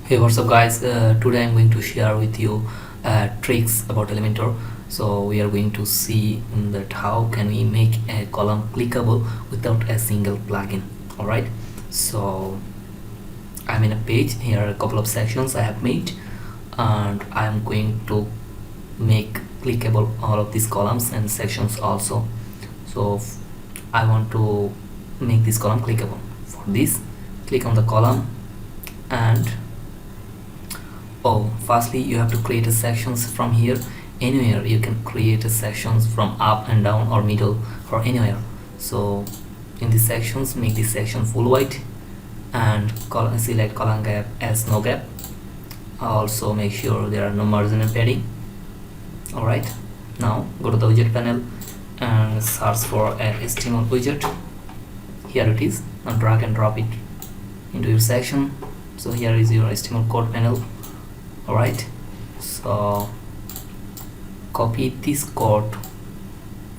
Hey, what's up guys? Today I'm going to share with you tricks about Elementor. So we are going to see that how can we make a column clickable without a single plugin. Alright, so I'm in a page. Here are a couple of sections I have made, and I'm going to make clickable all of these columns and sections also. So I want to make this column clickable. For this, click on the column, and firstly you have to create a sections from here. Anywhere you can create a sections from up and down or middle or anywhere. So in these sections, make this section full white and select column gap as no gap. Also make sure there are no margin and padding. Alright, now go to the widget panel and search for an HTML widget. Here it is. Now drag and drop it into your section. So here is your HTML code panel. Alright, so copy this code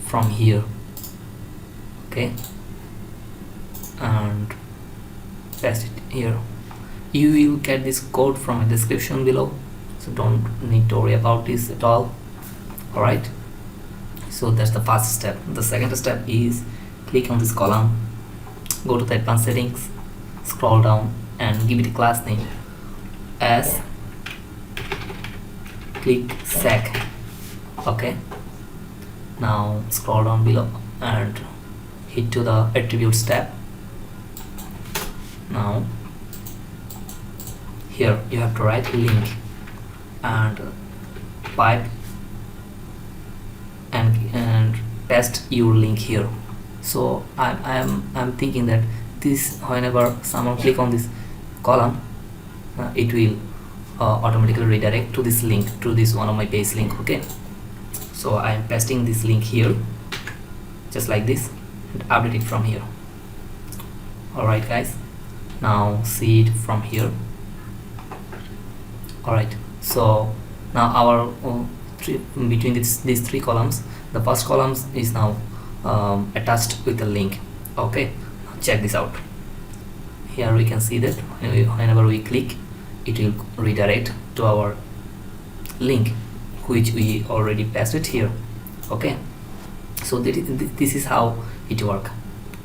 from here, okay, and paste it here. You will get this code from a description below, so don't need to worry about this at all. Alright, so that's the first step. The second step is click on this column, go to the advanced settings, scroll down and give it a class name as click sec. Okay, now scroll down below and hit to the attributes tab. Now here you have to write link and pipe and paste your link here. So I'm thinking that this, whenever someone click on this column, it will automatically redirect to this link, to this one of my page link. Okay, so I'm pasting this link here just like this and update it from here. Alright guys, now see it from here. Alright, so now our between these three columns, the first columns is now attached with a link. Okay, now check this out. Here we can see that whenever we click, it will redirect to our link which we already pasted here. Okay, so this is how it works.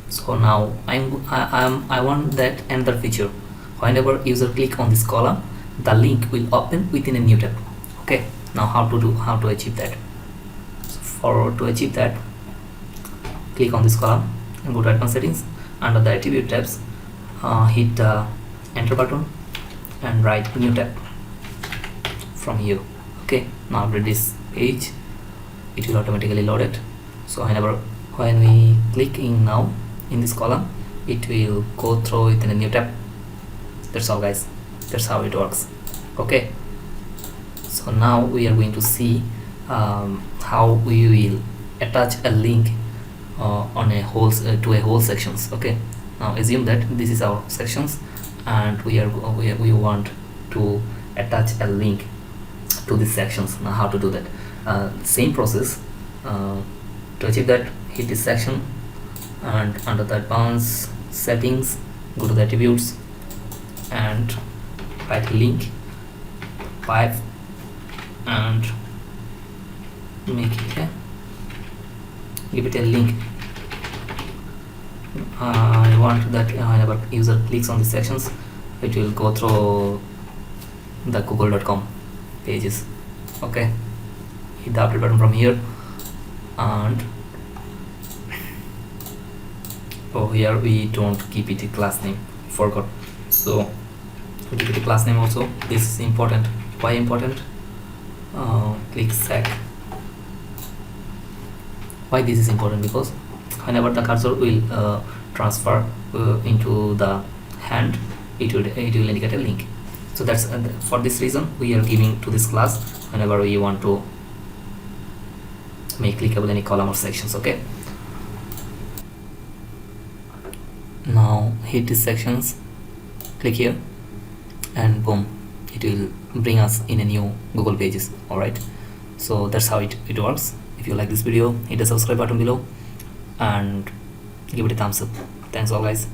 So now I want that another feature. Whenever user click on this column, the link will open within a new tab. Okay, now how to achieve that? So to achieve that, click on this column and go to advanced settings. Under the attribute tabs, hit the enter button and write new tab from here. Okay, now after this page, it will automatically load it. So when we click in now in this column, it will go through it in a new tab. That's all guys, that's how it works. Okay, so now we are going to see how we will attach a link on a whole to a whole sections. Okay, now assume that this is our sections and we want to attach a link to these sections. Now how to do that? Same process. To achieve that, hit this section and under the advanced settings, go to the attributes and write link pipe and make it give it a link. I want that whenever user clicks on the sections, it will go through the google.com pages. Okay, hit the update button from here and here we don't keep it a class name, forgot, so we give it a class name also. This is important. Why important? Click sec. Why this is important? Because whenever the cursor will transfer into the hand, it will indicate a link. So that's for this reason we are giving to this class whenever we want to make clickable any column or sections. Okay, now hit these sections, click here and boom, it will bring us in a new Google pages. Alright, so that's how it works. If you like this video, hit the subscribe button below and give it a thumbs up. Thanks all guys.